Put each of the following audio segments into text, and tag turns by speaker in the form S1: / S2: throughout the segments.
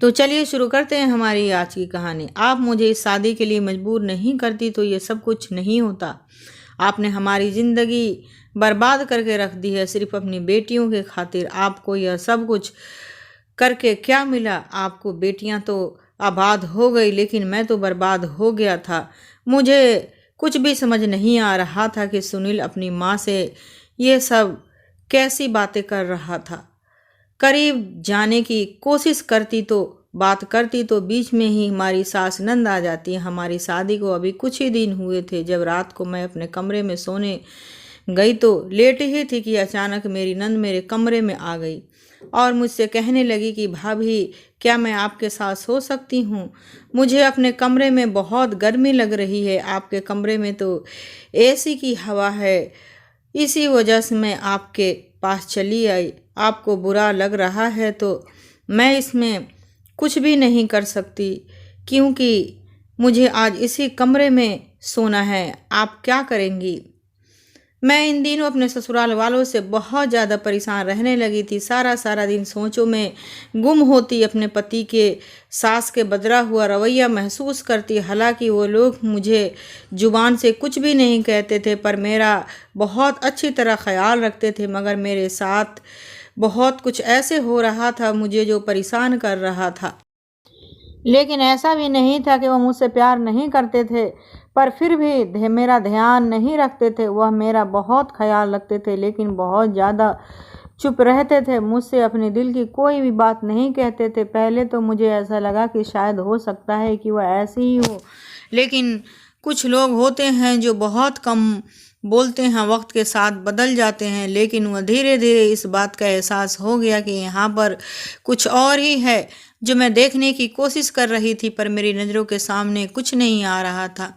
S1: तो चलिए शुरू करते हैं हमारी आज की कहानी। आप मुझे इस शादी के लिए मजबूर नहीं करती तो ये सब कुछ नहीं होता। आपने हमारी ज़िंदगी बर्बाद करके रख दी है सिर्फ अपनी बेटियों के खातिर। आपको यह सब कुछ करके क्या मिला? आपको बेटियां तो आबाद हो गई, लेकिन मैं तो बर्बाद हो गया था। मुझे कुछ भी समझ नहीं आ रहा था कि सुनील अपनी माँ से ये सब कैसी बातें कर रहा था। करीब जाने की कोशिश करती तो बात करती तो बीच में ही हमारी सास नंद आ जाती है। हमारी शादी को अभी कुछ ही दिन हुए थे। जब रात को मैं अपने कमरे में सोने गई तो लेटी ही थी कि अचानक मेरी नंद मेरे कमरे में आ गई और मुझसे कहने लगी कि भाभी, क्या मैं आपके साथ सो सकती हूँ? मुझे अपने कमरे में बहुत गर्मी लग रही है। आपके कमरे में तो एसी की हवा है, इसी वजह से मैं आपके पास चली आई। आपको बुरा लग रहा है तो मैं इसमें कुछ भी नहीं कर सकती, क्योंकि मुझे आज इसी कमरे में सोना है। आप क्या करेंगी? मैं इन दिनों अपने ससुराल वालों से बहुत ज़्यादा परेशान रहने लगी थी। सारा सारा दिन सोचों में गुम होती, अपने पति के सास के बदला हुआ रवैया महसूस करती। हालांकि वो लोग मुझे जुबान से कुछ भी नहीं कहते थे, पर मेरा बहुत अच्छी तरह ख्याल रखते थे। मगर मेरे साथ बहुत कुछ ऐसे हो रहा था मुझे जो परेशान कर रहा था। लेकिन ऐसा भी नहीं था कि वह मुझसे प्यार नहीं करते थे, पर फिर भी मेरा ध्यान नहीं रखते थे। वह मेरा बहुत ख्याल रखते थे, लेकिन बहुत ज़्यादा चुप रहते थे। मुझसे अपने दिल की कोई भी बात नहीं कहते थे। पहले तो मुझे ऐसा लगा कि शायद हो सकता है कि वह ऐसे ही हो, लेकिन कुछ लोग होते हैं जो बहुत कम बोलते हैं, वक्त के साथ बदल जाते हैं। लेकिन वह धीरे धीरे इस बात का एहसास हो गया कि यहाँ पर कुछ और ही है जो मैं देखने की कोशिश कर रही थी, पर मेरी नज़रों के सामने कुछ नहीं आ रहा था।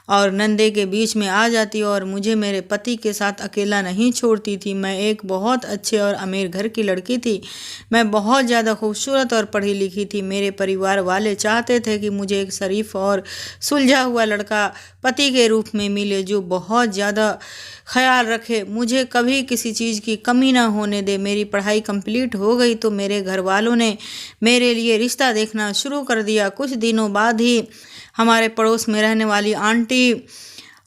S1: और नंदे के बीच में आ जाती और मुझे मेरे पति के साथ अकेला नहीं छोड़ती थी। मैं एक बहुत अच्छे और अमीर घर की लड़की थी। मैं बहुत ज़्यादा खूबसूरत और पढ़ी लिखी थी। मेरे परिवार वाले चाहते थे कि मुझे एक शरीफ और सुलझा हुआ लड़का पति के रूप में मिले, जो बहुत ज़्यादा ख्याल रखे, मुझे कभी किसी चीज़ की कमी ना होने दे। मेरी पढ़ाई कंप्लीट हो गई तो मेरे घर वालों ने मेरे लिए रिश्ता देखना शुरू कर दिया। कुछ दिनों बाद ही हमारे पड़ोस में रहने वाली आंटी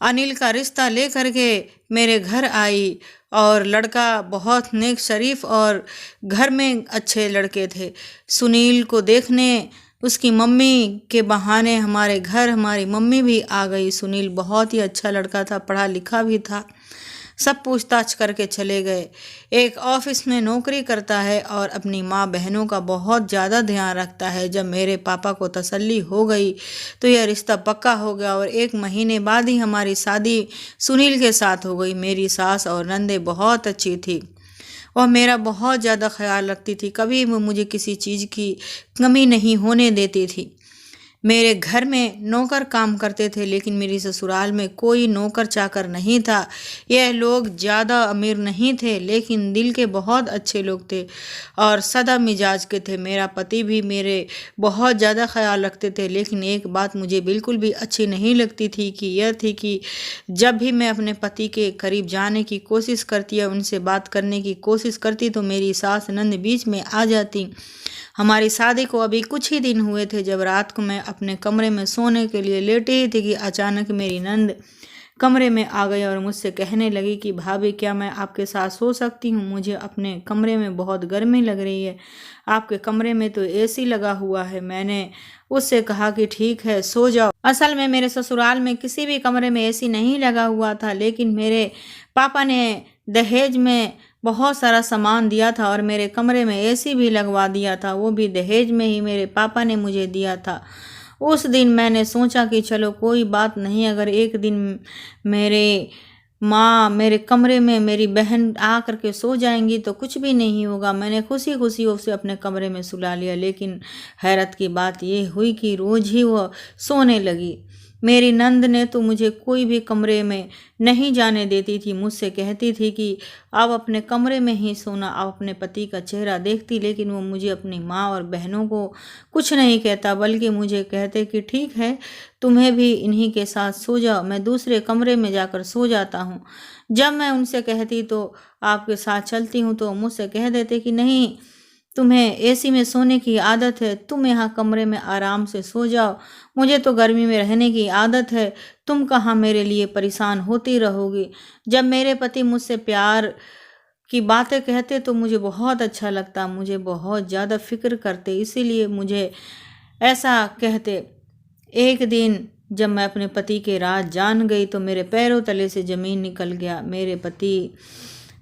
S1: अनिल का रिश्ता लेकर के मेरे घर आई, और लड़का बहुत नेक, शरीफ और घर में अच्छे लड़के थे। सुनील को देखने उसकी मम्मी के बहाने हमारे घर हमारी मम्मी भी आ गई। सुनील बहुत ही अच्छा लड़का था, पढ़ा लिखा भी था। सब पूछताछ करके चले गए। एक ऑफिस में नौकरी करता है और अपनी माँ बहनों का बहुत ज़्यादा ध्यान रखता है। जब मेरे पापा को तसल्ली हो गई तो यह रिश्ता पक्का हो गया और 1 महीने बाद ही हमारी शादी सुनील के साथ हो गई। मेरी सास और नंदे बहुत अच्छी थी। वह मेरा बहुत ज़्यादा ख्याल रखती थी, कभी भी मुझे किसी चीज़ की कमी नहीं होने देती थी। मेरे घर में नौकर काम करते थे, लेकिन मेरी ससुराल में कोई नौकर चाकर नहीं था। यह लोग ज़्यादा अमीर नहीं थे, लेकिन दिल के बहुत अच्छे लोग थे और सदा मिजाज के थे। मेरा पति भी मेरे बहुत ज़्यादा ख्याल रखते थे, लेकिन एक बात मुझे बिल्कुल भी अच्छी नहीं लगती थी कि यह थी कि जब भी मैं अपने पति के करीब जाने की कोशिश करती या उनसे बात करने की कोशिश करती तो मेरी सास नंद बीच में आ जाती। हमारी शादी को अभी कुछ ही दिन हुए थे। जब रात को मैं अपने कमरे में सोने के लिए लेटी ही थी कि अचानक मेरी नंद कमरे में आ गई और मुझसे कहने लगी कि भाभी, क्या मैं आपके साथ सो सकती हूँ? मुझे अपने कमरे में बहुत गर्मी लग रही है। आपके कमरे में तो एसी लगा हुआ है। मैंने उससे कहा कि ठीक है, सो जाओ। असल में मेरे ससुराल में किसी भी कमरे में एसी नहीं लगा हुआ था, लेकिन मेरे पापा ने दहेज में बहुत सारा सामान दिया था और मेरे कमरे में एसी भी लगवा दिया था। वो भी दहेज में ही मेरे पापा ने मुझे दिया था। उस दिन मैंने सोचा कि चलो कोई बात नहीं, अगर एक दिन मेरे माँ मेरे कमरे में मेरी बहन आ करके सो जाएंगी तो कुछ भी नहीं होगा। मैंने खुशी खुशी उसे अपने कमरे में सुला लिया। लेकिन हैरत की बात ये हुई कि रोज़ ही वह सोने लगी। मेरी नंद ने तो मुझे कोई भी कमरे में नहीं जाने देती थी। मुझसे कहती थी कि अब अपने कमरे में ही सोना, अब अपने पति का चेहरा देखती, लेकिन वो मुझे अपनी माँ और बहनों को कुछ नहीं कहता, बल्कि मुझे कहते कि ठीक है, तुम्हें भी इन्हीं के साथ सो जाओ, मैं दूसरे कमरे में जाकर सो जाता हूँ। जब मैं उनसे कहती तो आपके साथ चलती हूँ तो मुझसे कह देते कि नहीं, तुम्हें एसी में सोने की आदत है, तुम यहाँ कमरे में आराम से सो जाओ। मुझे तो गर्मी में रहने की आदत है, तुम कहाँ मेरे लिए परेशान होती रहोगी। जब मेरे पति मुझसे प्यार की बातें कहते तो मुझे बहुत अच्छा लगता, मुझे बहुत ज़्यादा फिक्र करते, इसीलिए मुझे ऐसा कहते। एक दिन जब मैं अपने पति के राज जान गई तो मेरे पैरों तले से ज़मीन निकल गया। मेरे पति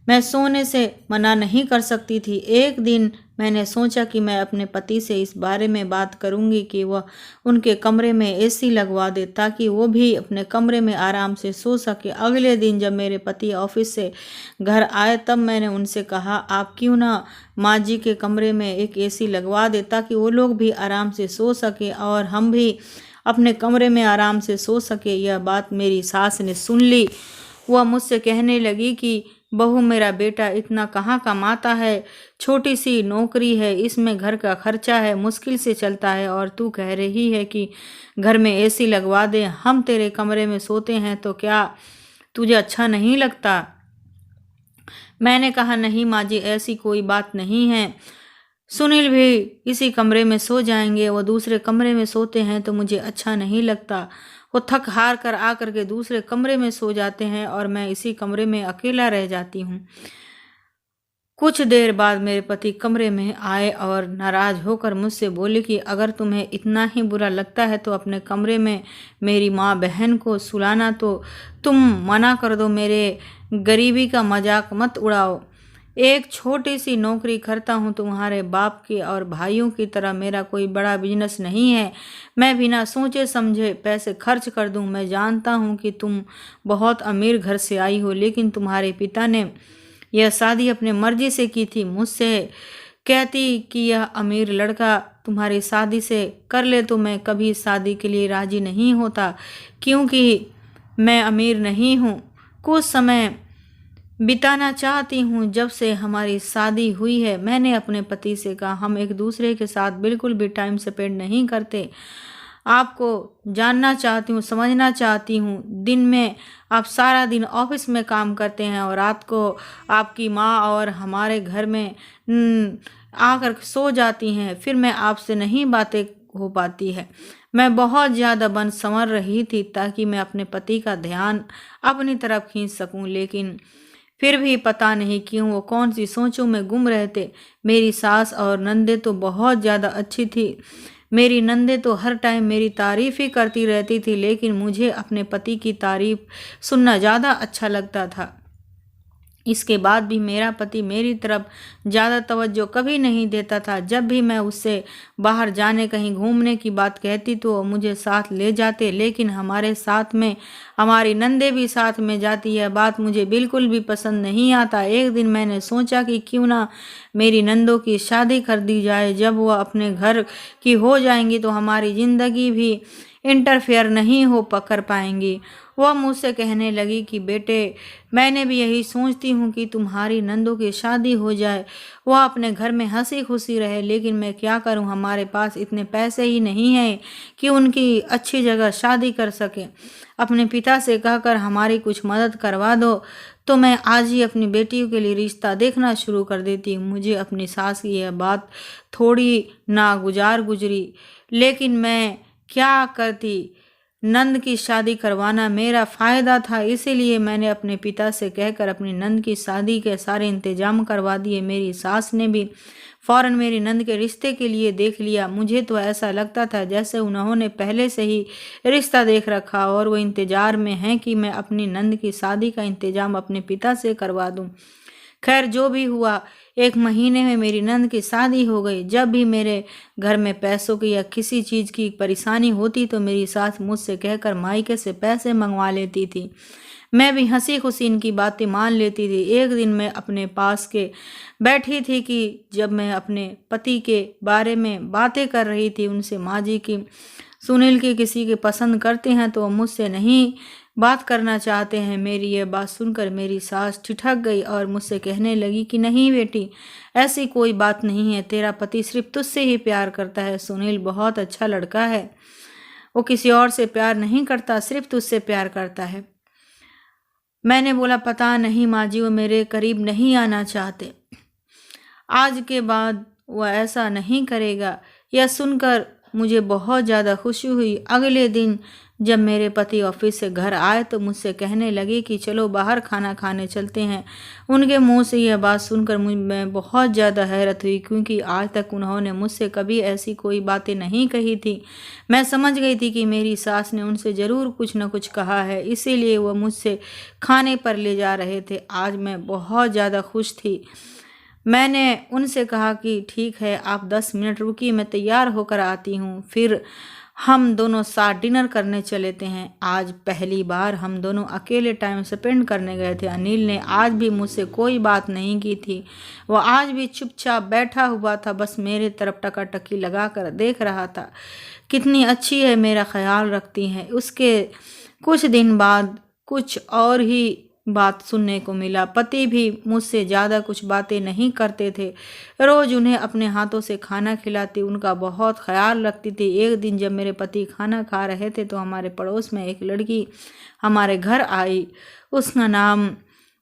S1: मैं सोने से मना नहीं कर सकती थी। एक दिन मैंने सोचा कि मैं अपने पति से इस बारे में बात करूंगी कि वह उनके कमरे में एसी लगवा दे ताकि वो भी अपने कमरे में आराम से सो सके। अगले दिन जब मेरे पति ऑफिस से घर आए तब मैंने उनसे कहा, आप क्यों ना माँ जी के कमरे में एक एसी लगवा दे ताकि वो लोग भी आराम से सो सके और हम भी अपने कमरे में आराम से सो सके। यह बात मेरी सास ने सुन ली। वह मुझसे कहने लगी कि बहू, मेरा बेटा इतना कहाँ कमाता है, छोटी सी नौकरी है, इसमें घर का खर्चा है, मुश्किल से चलता है, और तू कह रही है कि घर में एसी लगवा दे, हम तेरे कमरे में सोते हैं तो क्या तुझे अच्छा नहीं लगता। मैंने कहा, नहीं माँ जी, ऐसी कोई बात नहीं है, सुनील भी इसी कमरे में सो जाएंगे, वो दूसरे कमरे में सोते हैं तो मुझे अच्छा नहीं लगता। वो थक हार कर आकर के दूसरे कमरे में सो जाते हैं और मैं इसी कमरे में अकेला रह जाती हूँ। कुछ देर बाद मेरे पति कमरे में आए और नाराज होकर मुझसे बोले कि अगर तुम्हें इतना ही बुरा लगता है तो अपने कमरे में मेरी माँ बहन को सुलाना तो तुम मना कर दो, मेरे गरीबी का मजाक मत उड़ाओ। एक छोटी सी नौकरी करता हूँ, तुम्हारे बाप की और भाइयों की तरह मेरा कोई बड़ा बिजनेस नहीं है। मैं बिना सोचे समझे पैसे खर्च कर दूँ। मैं जानता हूँ कि तुम बहुत अमीर घर से आई हो, लेकिन तुम्हारे पिता ने यह शादी अपने मर्जी से की थी। मुझसे कहती कि यह अमीर लड़का तुम्हारी शादी से कर ले तो मैं कभी शादी के लिए राजी नहीं होता, क्योंकि मैं अमीर नहीं हूँ। कुछ समय बिताना चाहती हूँ। जब से हमारी शादी हुई है मैंने अपने पति से कहा, हम एक दूसरे के साथ बिल्कुल भी टाइम स्पेंड नहीं करते। आपको जानना चाहती हूँ, समझना चाहती हूँ। दिन में आप सारा दिन ऑफिस में काम करते हैं और रात को आपकी माँ और हमारे घर में आकर सो जाती हैं, फिर मैं आपसे नहीं बातें हो पाती है। मैं बहुत ज़्यादा बन संवर रही थी ताकि मैं अपने पति का ध्यान अपनी तरफ खींच सकूं, लेकिन फिर भी पता नहीं क्यों वो कौन सी सोचों में गुम रहते। मेरी सास और नंदे तो बहुत ज़्यादा अच्छी थी। मेरी नंदे तो हर टाइम मेरी तारीफ़ ही करती रहती थी, लेकिन मुझे अपने पति की तारीफ़ सुनना ज़्यादा अच्छा लगता था। इसके बाद भी मेरा पति मेरी तरफ ज़्यादा तवज्जो कभी नहीं देता था। जब भी मैं उससे बाहर जाने कहीं घूमने की बात कहती तो वो मुझे साथ ले जाते, लेकिन हमारे साथ में हमारी नंदे भी साथ में जाती है, बात मुझे बिल्कुल भी पसंद नहीं आता। एक दिन मैंने सोचा कि क्यों ना मेरी नंदों की शादी कर दी जाए। जब वह अपने घर की हो जाएंगी तो हमारी ज़िंदगी भी इंटरफेयर नहीं हो कर पाएंगी। वह मुझसे कहने लगी कि बेटे, मैंने भी यही सोचती हूँ कि तुम्हारी नंदों की शादी हो जाए, वह अपने घर में हंसी खुशी रहे, लेकिन मैं क्या करूँ, हमारे पास इतने पैसे ही नहीं हैं कि उनकी अच्छी जगह शादी कर सकें। अपने पिता से कहकर हमारी कुछ मदद करवा दो तो मैं आज ही अपनी बेटियों के लिए रिश्ता देखना शुरू कर देती हूँ। मुझे अपनी सास की यह बात थोड़ी नागुजार गुजरी, लेकिन मैं क्या करती। नंद की शादी करवाना मेरा फ़ायदा था, इसीलिए मैंने अपने पिता से कहकर अपनी नंद की शादी के सारे इंतजाम करवा दिए। मेरी सास ने भी फ़ौरन मेरी नंद के रिश्ते के लिए देख लिया। मुझे तो ऐसा लगता था जैसे उन्होंने पहले से ही रिश्ता देख रखा और वो इंतज़ार में हैं कि मैं अपनी नंद की शादी का इंतजाम अपने पिता से करवा दूँ। खैर, जो भी हुआ, 1 महीने में मेरी नंद की शादी हो गई। जब भी मेरे घर में पैसों की या किसी चीज़ की परेशानी होती तो मेरी सास मुझसे कहकर मायके से पैसे मंगवा लेती थी। मैं भी हंसी खुशी इनकी बातें मान लेती थी। एक दिन मैं अपने पास के बैठी थी कि जब मैं अपने पति के बारे में बातें कर रही थी उनसे, माँ जी की सुनील की किसी के पसंद करते हैं तो मुझसे नहीं बात करना चाहते हैं। मेरी यह बात सुनकर मेरी सास ठिठक गई और मुझसे कहने लगी कि नहीं बेटी, ऐसी कोई बात नहीं है, तेरा पति सिर्फ तुझसे ही प्यार करता है। सुनील बहुत अच्छा लड़का है, वो किसी और से प्यार नहीं करता, सिर्फ तुझसे प्यार करता है। मैंने बोला, पता नहीं माँ जी, वो मेरे करीब नहीं आना चाहते। आज के बाद वह ऐसा नहीं करेगा। यह सुनकर मुझे बहुत ज़्यादा खुशी हुई। अगले दिन जब मेरे पति ऑफिस से घर आए तो मुझसे कहने लगे कि चलो बाहर खाना खाने चलते हैं। उनके मुंह से यह बात सुनकर मैं बहुत ज़्यादा हैरत हुई, क्योंकि आज तक उन्होंने मुझसे कभी ऐसी कोई बातें नहीं कही थी। मैं समझ गई थी कि मेरी सास ने उनसे ज़रूर कुछ न कुछ कहा है, इसीलिए वह मुझसे खाने पर ले जा रहे थे। आज मैं बहुत ज़्यादा खुश थी। मैंने उनसे कहा कि ठीक है, आप 10 मिनट रुकिए, मैं तैयार होकर आती हूँ, फिर हम दोनों साथ डिनर करने चलेते हैं। आज पहली बार हम दोनों अकेले टाइम स्पेंड करने गए थे। अनिल ने आज भी मुझसे कोई बात नहीं की थी। वह आज भी चुपचाप बैठा हुआ था, बस मेरे तरफ टकाटकी लगाकर देख रहा था। कितनी अच्छी है, मेरा ख्याल रखती है। उसके कुछ दिन बाद कुछ और ही बात सुनने को मिला। पति भी मुझसे ज़्यादा कुछ बातें नहीं करते थे। रोज़ उन्हें अपने हाथों से खाना खिलाती, उनका बहुत ख्याल रखती थी। एक दिन जब मेरे पति खाना खा रहे थे तो हमारे पड़ोस में एक लड़की हमारे घर आई। उसका नाम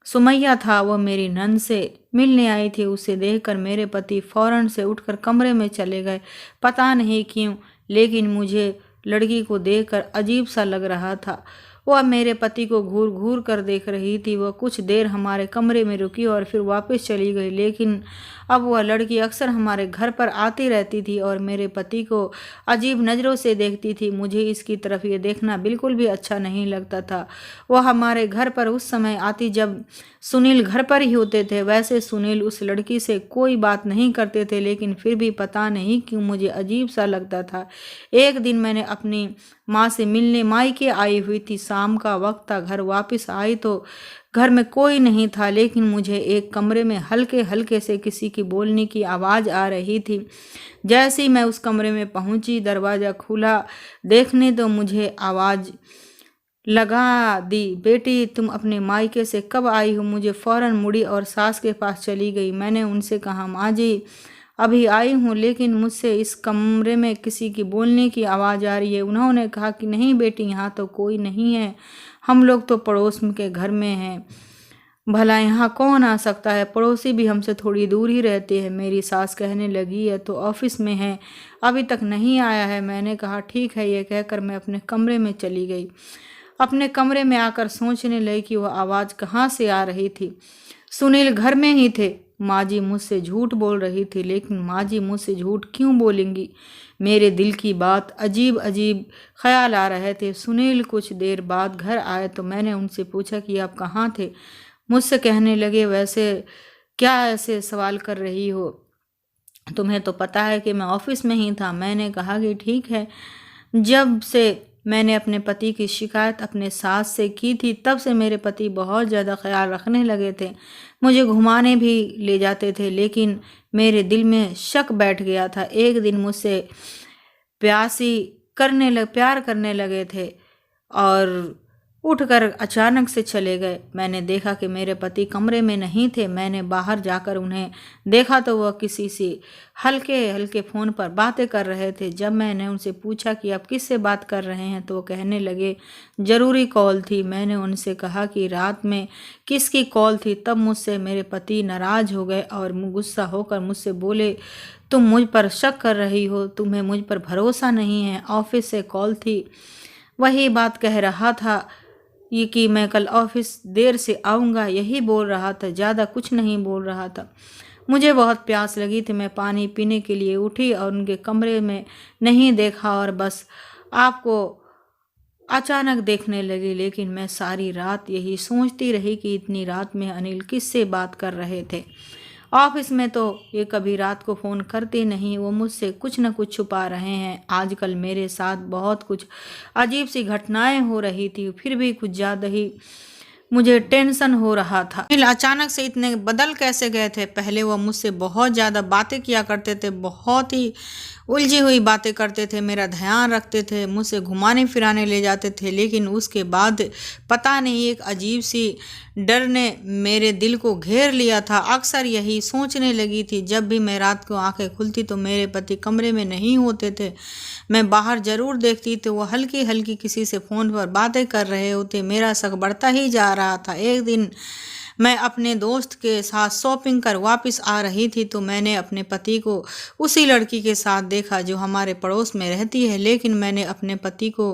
S1: सुमैया था। वह मेरी नंद से मिलने आई थी। उसे देखकर मेरे पति फौरन से उठकर कमरे में चले गए। पता नहीं क्यों, लेकिन मुझे लड़की को देखकर अजीब सा लग रहा था। वह मेरे पति को घूर घूर कर देख रही थी। वह कुछ देर हमारे कमरे में रुकी और फिर वापस चली गई, लेकिन अब वह लड़की अक्सर हमारे घर पर आती रहती थी और मेरे पति को अजीब नज़रों से देखती थी। मुझे इसकी तरफ ये देखना बिल्कुल भी अच्छा नहीं लगता था। वह हमारे घर पर उस समय आती जब सुनील घर पर ही होते थे। वैसे सुनील उस लड़की से कोई बात नहीं करते थे, लेकिन फिर भी पता नहीं क्यों मुझे अजीब सा लगता था। एक दिन मैंने अपनी माँ से मिलने मायके आई हुई थी। शाम का वक्त था। घर वापस आई तो घर में कोई नहीं था, लेकिन मुझे एक कमरे में हल्के हल्के से किसी की बोलने की आवाज़ आ रही थी। जैसे ही मैं उस कमरे में पहुंची, दरवाज़ा खुला देखने तो मुझे आवाज़ लगा दी, बेटी तुम अपने मायके से कब आई हो? मुझे फ़ौरन मुड़ी और सास के पास चली गई। मैंने उनसे कहा, माँ जी अभी आई हूँ, लेकिन मुझसे इस कमरे में किसी की बोलने की आवाज़ आ रही है। उन्होंने कहा कि नहीं बेटी, यहाँ तो कोई नहीं है, हम लोग तो पड़ोस के घर में हैं, भला यहाँ कौन आ सकता है? पड़ोसी भी हमसे थोड़ी दूर ही रहते हैं। मेरी सास कहने लगी है तो ऑफिस में है, अभी तक नहीं आया है। मैंने कहा ठीक है, ये कहकर मैं अपने कमरे में चली गई। अपने कमरे में आकर सोचने लगी कि वह आवाज़ कहाँ से आ रही थी। सुनील घर में ही थे। माँ जी मुझसे झूठ बोल रही थी, लेकिन माँ जी मुझसे झूठ क्यों बोलेंगी? मेरे दिल की बात अजीब अजीब ख्याल आ रहे थे। सुनील कुछ देर बाद घर आए तो मैंने उनसे पूछा कि आप कहाँ थे? मुझसे कहने लगे, वैसे क्या ऐसे सवाल कर रही हो, तुम्हें तो पता है कि मैं ऑफिस में ही था। मैंने कहा कि ठीक है, जब से मैंने अपने पति की शिकायत अपने सास से की थी तब से मेरे पति बहुत ज़्यादा ख्याल रखने लगे थे। मुझे घुमाने भी ले जाते थे, लेकिन मेरे दिल में शक बैठ गया था। एक दिन मुझसे प्यार करने लगे थे और उठकर अचानक से चले गए। मैंने देखा कि मेरे पति कमरे में नहीं थे। मैंने बाहर जाकर उन्हें देखा तो वह किसी से हल्के हल्के फ़ोन पर बातें कर रहे थे। जब मैंने उनसे पूछा कि आप किससे बात कर रहे हैं तो वो कहने लगे ज़रूरी कॉल थी। मैंने उनसे कहा कि रात में किसकी कॉल थी? तब मुझसे मेरे पति नाराज़ हो गए और गुस्सा होकर मुझसे बोले, तुम मुझ पर शक कर रही हो, तुम्हें मुझ पर भरोसा नहीं है, ऑफिस से कॉल थी। वही बात कह रहा था ये कि मैं कल ऑफिस देर से आऊँगा, यही बोल रहा था, ज़्यादा कुछ नहीं बोल रहा था। मुझे बहुत प्यास लगी थी। मैं पानी पीने के लिए उठी और उनके कमरे में नहीं देखा और बस आपको अचानक देखने लगी। लेकिन मैं सारी रात यही सोचती रही कि इतनी रात में अनिल किससे बात कर रहे थे। ऑफिस में तो ये कभी रात को फ़ोन करते नहीं, वो मुझसे कुछ न कुछ छुपा रहे हैं। आजकल मेरे साथ बहुत कुछ अजीब सी घटनाएं हो रही थी, फिर भी कुछ ज़्यादा ही मुझे टेंशन हो रहा था। अचानक से इतने बदल कैसे गए थे? पहले वो मुझसे बहुत ज़्यादा बातें किया करते थे, बहुत ही उलझी हुई बातें करते थे, मेरा ध्यान रखते थे, मुझसे घुमाने फिराने ले जाते थे, लेकिन उसके बाद पता नहीं एक अजीब सी डर ने मेरे दिल को घेर लिया था। अक्सर यही सोचने लगी थी, जब भी मैं रात को आंखें खुलती तो मेरे पति कमरे में नहीं होते थे। मैं बाहर ज़रूर देखती तो वो हल्की हल्की किसी से फ़ोन पर बातें कर रहे होते। मेरा शक बढ़ता ही जा रहा था। एक दिन मैं अपने दोस्त के साथ शॉपिंग कर वापस आ रही थी तो मैंने अपने पति को उसी लड़की के साथ देखा जो हमारे पड़ोस में रहती है, लेकिन मैंने अपने पति को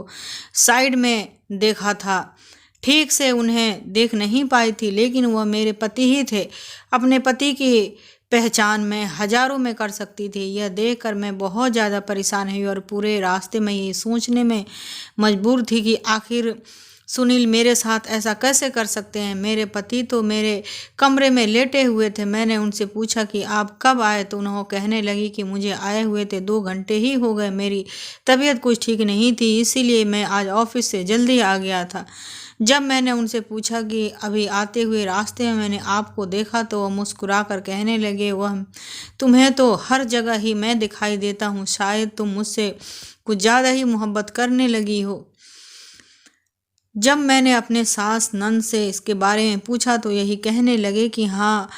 S1: साइड में देखा था। ठीक से उन्हें देख नहीं पाई थी, लेकिन वह मेरे पति ही थे। अपने पति की पहचान मैं हजारों में कर सकती थी। यह देखकर मैं बहुत ज़्यादा परेशान हुई और पूरे रास्ते में ये सोचने में मजबूर थी कि आखिर सुनील मेरे साथ ऐसा कैसे कर सकते हैं। मेरे पति तो मेरे कमरे में लेटे हुए थे। मैंने उनसे पूछा कि आप कब आए, तो उन्होंने कहने लगी कि मुझे आए हुए थे 2 घंटे ही हो गए। मेरी तबीयत कुछ ठीक नहीं थी, इसीलिए मैं आज ऑफिस से जल्दी आ गया था। जब मैंने उनसे पूछा कि अभी आते हुए रास्ते में मैंने आपको देखा, तो वह मुस्कुराकर कहने लगे, वह तुम्हें तो हर जगह ही मैं दिखाई देता हूँ। शायद तुम मुझसे कुछ ज़्यादा ही मोहब्बत करने लगी हो। जब मैंने अपने सास नंद से इसके बारे में पूछा तो यही कहने लगे कि हाँ,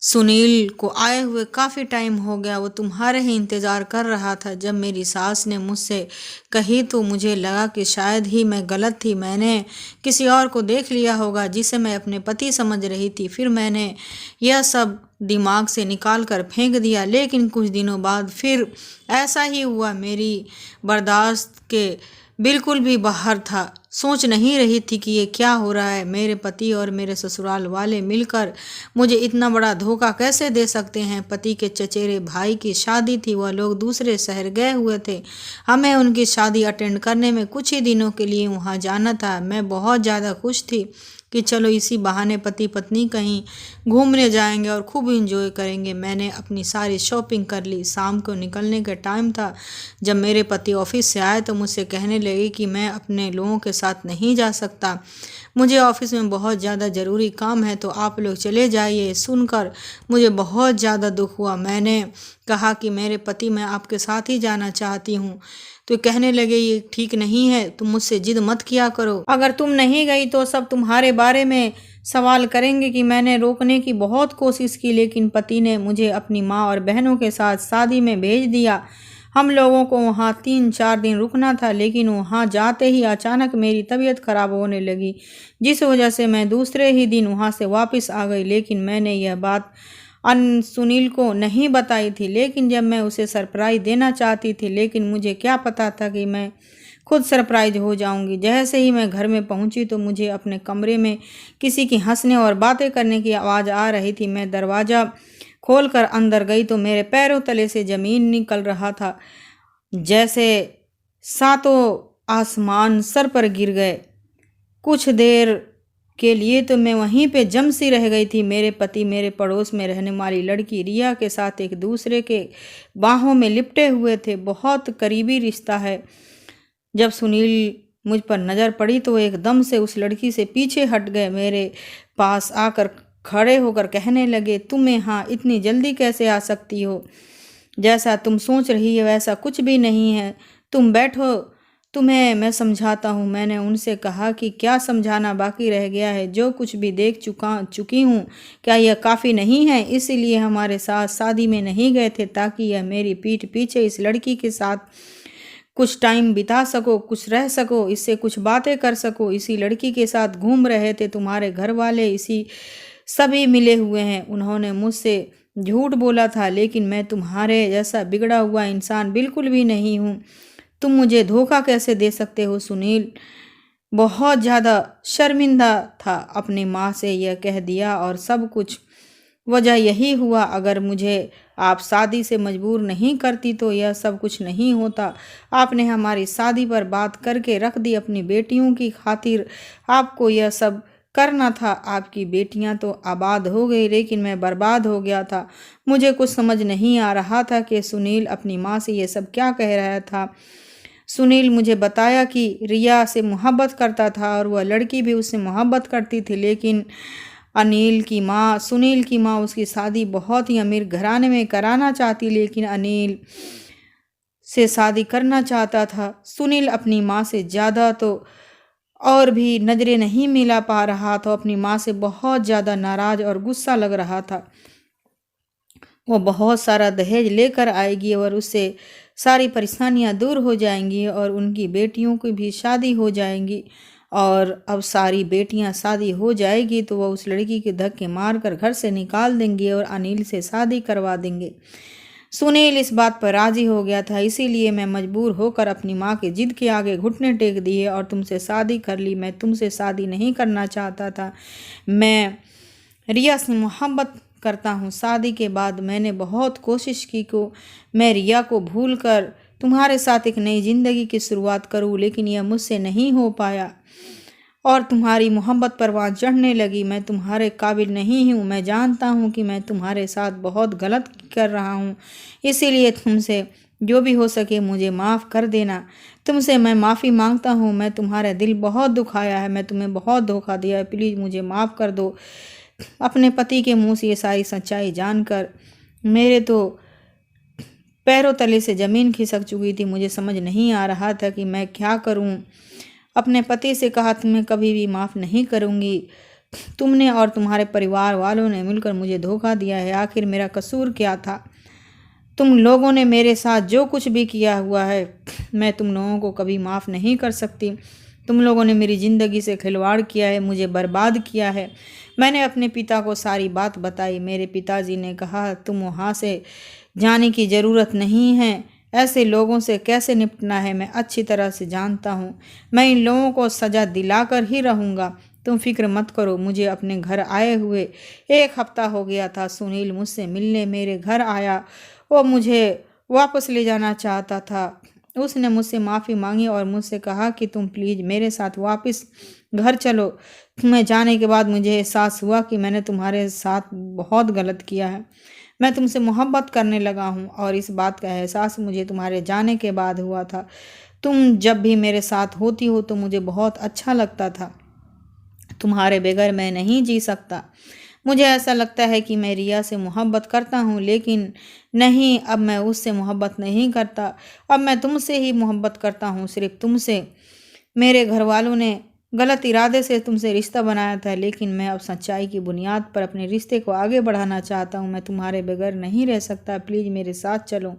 S1: सुनील को आए हुए काफ़ी टाइम हो गया, वो तुम्हारे ही इंतज़ार कर रहा था। जब मेरी सास ने मुझसे कही तो मुझे लगा कि शायद ही मैं गलत थी, मैंने किसी और को देख लिया होगा जिसे मैं अपने पति समझ रही थी। फिर मैंने यह सब दिमाग से निकाल कर फेंक दिया, लेकिन कुछ दिनों बाद फिर ऐसा ही हुआ। मेरी बर्दाश्त के बिल्कुल भी बाहर था। सोच नहीं रही थी कि ये क्या हो रहा है। मेरे पति और मेरे ससुराल वाले मिलकर मुझे इतना बड़ा धोखा कैसे दे सकते हैं। पति के चचेरे भाई की शादी थी, वह लोग दूसरे शहर गए हुए थे। हमें उनकी शादी अटेंड करने में कुछ ही दिनों के लिए वहाँ जाना था। मैं बहुत ज़्यादा खुश थी कि चलो इसी बहाने पति पत्नी कहीं घूमने जाएंगे और खूब इंजॉय करेंगे। मैंने अपनी सारी शॉपिंग कर ली। शाम को निकलने का टाइम था। जब मेरे पति ऑफिस से आए तो मुझसे कहने लगे कि मैं अपने लोगों के साथ नहीं जा सकता, मुझे ऑफिस में बहुत ज़्यादा ज़रूरी काम है, तो आप लोग चले जाइए। सुनकर मुझे बहुत ज़्यादा दुख हुआ। मैंने कहा कि मेरे पति, मैं आपके साथ ही जाना चाहती हूँ। तो कहने लगे, ये ठीक नहीं है, तुम मुझसे जिद मत किया करो। अगर तुम नहीं गई तो सब तुम्हारे बारे में सवाल करेंगे कि मैंने रोकने की बहुत कोशिश की, लेकिन पति ने मुझे अपनी माँ और बहनों के साथ शादी में भेज दिया। हम लोगों को वहाँ 3-4 दिन रुकना था, लेकिन वहाँ जाते ही अचानक मेरी तबीयत खराब होने लगी, जिस वजह से मैं दूसरे ही दिन वहाँ से वापस आ गई। लेकिन मैंने यह बात सुनील को नहीं बताई थी, लेकिन जब मैं उसे सरप्राइज देना चाहती थी, लेकिन मुझे क्या पता था कि मैं खुद सरप्राइज हो जाऊंगी। जैसे ही मैं घर में पहुंची तो मुझे अपने कमरे में किसी की हंसने और बातें करने की आवाज़ आ रही थी। मैं दरवाज़ा खोलकर अंदर गई तो मेरे पैरों तले से ज़मीन निकल रहा था, जैसे सातों आसमान सर पर गिर गए। कुछ देर के लिए तो मैं वहीं पे जम सी रह गई थी। मेरे पति मेरे पड़ोस में रहने वाली लड़की रिया के साथ एक दूसरे के बाहों में लिपटे हुए थे। बहुत करीबी रिश्ता है। जब सुनील मुझ पर नज़र पड़ी तो एकदम से उस लड़की से पीछे हट गए। मेरे पास आकर खड़े होकर कहने लगे, तुम यहाँ इतनी जल्दी कैसे आ सकती हो? जैसा तुम सोच रही हो वैसा कुछ भी नहीं है, तुम बैठो, तुम्हें मैं समझाता हूँ। मैंने उनसे कहा कि क्या समझाना बाकी रह गया है? जो कुछ भी देख चुकी हूँ, क्या यह काफ़ी नहीं है? इसीलिए हमारे साथ शादी में नहीं गए थे, ताकि यह मेरी पीठ पीछे इस लड़की के साथ कुछ टाइम बिता सको, कुछ रह सको, इससे कुछ बातें कर सको। इसी लड़की के साथ घूम रहे थे। तुम्हारे घर वाले इसी सभी मिले हुए हैं। उन्होंने मुझसे झूठ बोला था, लेकिन मैं तुम्हारे जैसा बिगड़ा हुआ इंसान बिल्कुल भी नहीं हूँ। तुम मुझे धोखा कैसे दे सकते हो? सुनील बहुत ज़्यादा शर्मिंदा था। अपनी माँ से यह कह दिया और सब कुछ वजह यही हुआ। अगर मुझे आप शादी से मजबूर नहीं करती तो यह सब कुछ नहीं होता। आपने हमारी शादी पर बात करके रख दी। अपनी बेटियों की खातिर आपको यह सब करना था। आपकी बेटियां तो आबाद हो गई, लेकिन मैं बर्बाद हो गया था। मुझे कुछ समझ नहीं आ रहा था कि सुनील अपनी माँ से ये सब क्या कह रहा था। सुनील मुझे बताया कि रिया से मोहब्बत करता था और वह लड़की भी उससे मोहब्बत करती थी, लेकिन सुनील की माँ उसकी शादी बहुत ही अमीर घराने में कराना चाहती, लेकिन अनिल से शादी करना चाहता था। सुनील अपनी माँ से ज़्यादा तो और भी नज़रें नहीं मिला पा रहा था। अपनी माँ से बहुत ज़्यादा नाराज़ और गुस्सा लग रहा था। वो बहुत सारा दहेज लेकर आएगी और उससे सारी परेशानियां दूर हो जाएंगी और उनकी बेटियों की भी शादी हो जाएंगी। और अब सारी बेटियां शादी हो जाएगी तो वह उस लड़की के धक्के मारकर घर से निकाल देंगे और अनिल से शादी करवा देंगे। सुनील इस बात पर राजी हो गया था, इसीलिए मैं मजबूर होकर अपनी माँ की जिद के आगे घुटने टेक दिए और तुमसे शादी कर ली। मैं तुमसे शादी नहीं करना चाहता था, मैं रिया से मोहब्बत करता हूँ। शादी के बाद मैंने बहुत कोशिश की को मैं रिया को भूलकर तुम्हारे साथ एक नई जिंदगी की शुरुआत करूँ, लेकिन यह मुझसे नहीं हो पाया और तुम्हारी मोहब्बत परवान चढ़ने लगी। मैं तुम्हारे काबिल नहीं हूँ, मैं जानता हूँ कि मैं तुम्हारे साथ बहुत गलत कर रहा हूँ, इसीलिए तुमसे जो भी हो सके मुझे माफ़ कर देना। तुमसे मैं माफ़ी मांगता हूँ, मैं तुम्हारा दिल बहुत दुखाया है, मैं तुम्हें बहुत धोखा दिया है, प्लीज़ मुझे माफ़ कर दो। अपने पति के मुँह से ये सारी सच्चाई जानकर मेरे तो पैरों तले से ज़मीन खिसक चुकी थी। मुझे समझ नहीं आ रहा था कि मैं क्या करूं। अपने पति से कहा, तुम्हें कभी भी माफ़ नहीं करूंगी। तुमने और तुम्हारे परिवार वालों ने मिलकर मुझे धोखा दिया है। आखिर मेरा कसूर क्या था? तुम लोगों ने मेरे साथ जो कुछ भी किया हुआ है, मैं तुम लोगों को कभी माफ़ नहीं कर सकती। तुम लोगों ने मेरी ज़िंदगी से खिलवाड़ किया है, मुझे बर्बाद किया है। मैंने अपने पिता को सारी बात बताई। मेरे पिताजी ने कहा, तुम वहाँ से जाने की ज़रूरत नहीं है, ऐसे लोगों से कैसे निपटना है मैं अच्छी तरह से जानता हूँ। मैं इन लोगों को सज़ा दिलाकर ही रहूँगा, तुम फिक्र मत करो। मुझे अपने घर आए हुए 1 हफ्ता हो गया था। सुनील मुझसे मिलने मेरे घर आया, वो मुझे वापस ले जाना चाहता था। उसने मुझसे माफ़ी मांगी और मुझसे कहा कि तुम प्लीज़ मेरे साथ वापस घर चलो। तुम्हें जाने के बाद मुझे एहसास हुआ कि मैंने तुम्हारे साथ बहुत गलत किया है। मैं तुमसे मोहब्बत करने लगा हूँ और इस बात का एहसास मुझे तुम्हारे जाने के बाद हुआ था। तुम जब भी मेरे साथ होती हो तो मुझे बहुत अच्छा लगता था। तुम्हारे बगैर मैं नहीं जी सकता। मुझे ऐसा लगता है कि मैं रिया से मोहब्बत करता हूँ, लेकिन नहीं, अब मैं उससे मोहब्बत नहीं करता। अब मैं तुमसे ही मोहब्बत करता हूँ, सिर्फ तुमसे। मेरे घर वालों ने गलत इरादे से तुमसे रिश्ता बनाया था, लेकिन मैं अब सच्चाई की बुनियाद पर अपने रिश्ते को आगे बढ़ाना चाहता हूँ। मैं तुम्हारे बगैर नहीं रह सकता, प्लीज़ मेरे साथ चलो।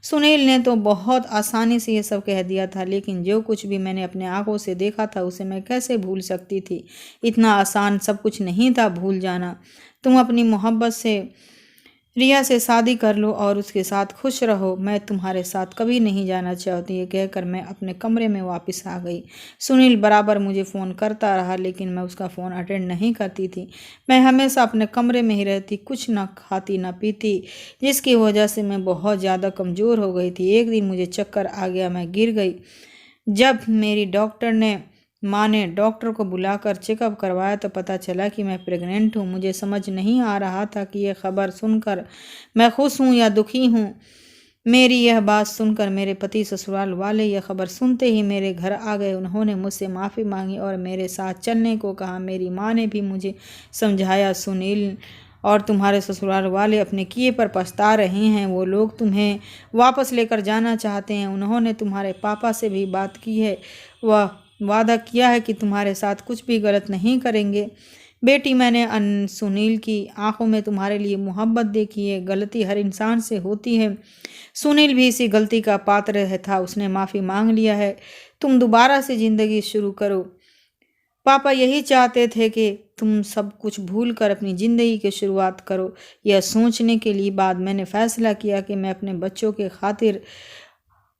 S1: सुनील ने तो बहुत आसानी से ये सब कह दिया था, लेकिन जो कुछ भी मैंने अपने आंखों से देखा था उसे मैं कैसे भूल सकती थी। इतना आसान सब कुछ नहीं था भूल जाना। तुम अपनी मोहब्बत से रिया से शादी कर लो और उसके साथ खुश रहो। मैं तुम्हारे साथ कभी नहीं जाना चाहती। ये कहकर मैं अपने कमरे में वापस आ गई। सुनील बराबर मुझे फ़ोन करता रहा, लेकिन मैं उसका फ़ोन अटेंड नहीं करती थी। मैं हमेशा अपने कमरे में ही रहती, कुछ ना खाती ना पीती, जिसकी वजह से मैं बहुत ज़्यादा कमज़ोर हो गई थी। एक दिन मुझे चक्कर आ गया, मैं गिर गई। जब मेरी माँ ने डॉक्टर को बुलाकर चेकअप करवाया तो पता चला कि मैं प्रेग्नेंट हूँ। मुझे समझ नहीं आ रहा था कि यह खबर सुनकर मैं खुश हूँ या दुखी हूँ। मेरी यह बात सुनकर मेरे पति ससुराल वाले यह खबर सुनते ही मेरे घर आ गए। उन्होंने मुझसे माफ़ी मांगी और मेरे साथ चलने को कहा। मेरी माँ ने भी मुझे समझाया, सुनील और तुम्हारे ससुराल वाले अपने किए पर पछता रहे हैं। वो लोग तुम्हें वापस लेकर जाना चाहते हैं। उन्होंने तुम्हारे पापा से भी बात की है, वह वादा किया है कि तुम्हारे साथ कुछ भी गलत नहीं करेंगे। बेटी, मैंने सुनील की आंखों में तुम्हारे लिए मोहब्बत देखी है। गलती हर इंसान से होती है। सुनील भी इसी गलती का पात्र था, उसने माफ़ी मांग लिया है। तुम दोबारा से ज़िंदगी शुरू करो। पापा यही चाहते थे कि तुम सब कुछ भूल कर अपनी ज़िंदगी की शुरुआत करो। यह सोचने के लिए बाद मैंने फ़ैसला किया कि मैं अपने बच्चों के खातिर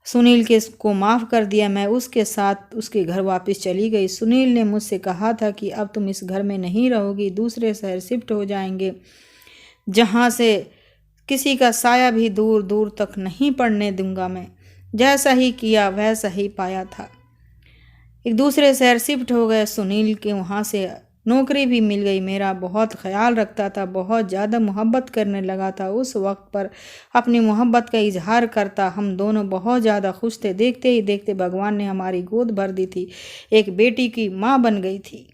S1: सुनील को माफ़ कर दिया। मैं उसके साथ उसके घर वापस चली गई। सुनील ने मुझसे कहा था कि अब तुम इस घर में नहीं रहोगी, दूसरे शहर शिफ्ट हो जाएंगे, जहाँ से किसी का साया भी दूर दूर तक नहीं पड़ने दूंगा। मैं जैसा ही किया वैसा ही पाया था। एक दूसरे शहर शिफ्ट हो गए। सुनील के वहाँ से नौकरी भी मिल गई। मेरा बहुत ख्याल रखता था, बहुत ज़्यादा मोहब्बत करने लगा था। उस वक्त पर अपनी मोहब्बत का इजहार करता। हम दोनों बहुत ज़्यादा खुश थे। देखते ही देखते भगवान ने हमारी गोद भर दी थी, एक बेटी की माँ बन गई थी।